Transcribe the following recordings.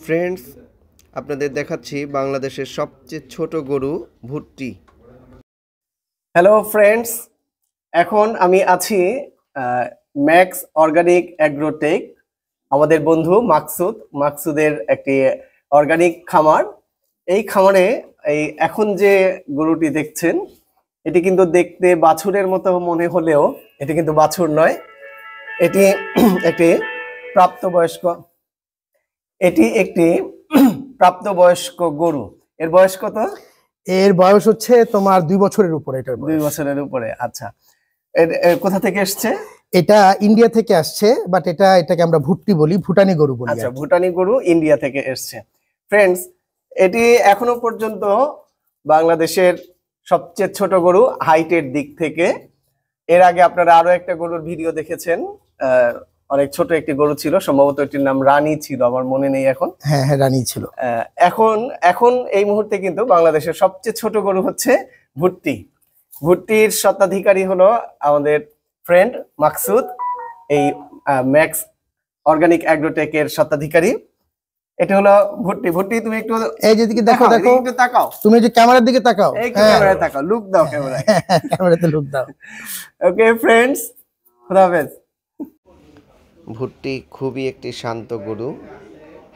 Friends, আপনাদের দেখাচ্ছি বাংলাদেশের সবচেয়ে ছোট গরু ভুট্টি। হ্যালো ফ্রেন্ডস, এখন আমি আছি ম্যাক্স অর্গানিক অ্যাগ্রোটেক, আমাদের বন্ধু মাকসুদের একটি অর্গানিক খামার। এই খামারে এখন যে গরুটি দেখছেন, এটি কিন্তু দেখতে বাছুরের মতো মনে হলেও এটি কিন্তু বাছুর নয়, এটি একটি প্রাপ্তবয়স্ক এটি একটি প্রাপ্তবয়স্ক গরু। এর বয়স কত? এর বয়স হচ্ছে তোমার 2 বছরের উপরে। এটা 2 বছরের উপরে। আচ্ছা, কোথা থেকে এসছে? এটা ইন্ডিয়া থেকে আসছে, বাট এটাকে আমরা ভুট্টি বলি, ভুটানি গরু বলি। আচ্ছা, ভুটানি গরু ইন্ডিয়া থেকে এসছে। ফ্রেন্ডস, এটি এখনো পর্যন্ত বাংলাদেশের সবচেয়ে ছোট গরু হাইটের দিক থেকে। এর আগে আপনারা আরো একটা গরুর ভিডিও দেখেছেন, অনেক ছোট একটি গরু ছিল, সম্ভবত এটির নাম রানী ছিল, আমার মনে নেই এখন। হ্যাঁ, রানী ছিল। এখন এই মুহূর্তে কিন্তু বাংলাদেশের সবচেয়ে ছোট গরু হচ্ছে ভুট্টি। ভুট্টির স্বত্বাধিকারী হলো আমাদের ফ্রেন্ড মাকসুদ, এই ম্যাক্স অর্গানিক অ্যাগ্রোটেকের স্বত্বাধিকারী। এটা হলো ভুট্টি। ভুট্টি, তুমি একটু এই যেদিকে দেখো, একটু তাকাও, তুমি যে ক্যামেরার দিকে তাকাও, একটু ক্যামেরায় তাকাও, লুক দাও ক্যামেরায়। ক্যামেরাতে লুক দাও। ওকে ফ্রেন্ডস, খোদা হাফেজ। ভুট্টি খুবই একটি শান্ত গরু,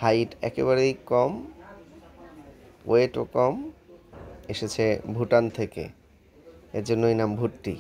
হাইট একেবারেই কম, ওয়েটও কম, এসেছে ভুটান থেকে, এর জন্যই নাম ভুট্টি।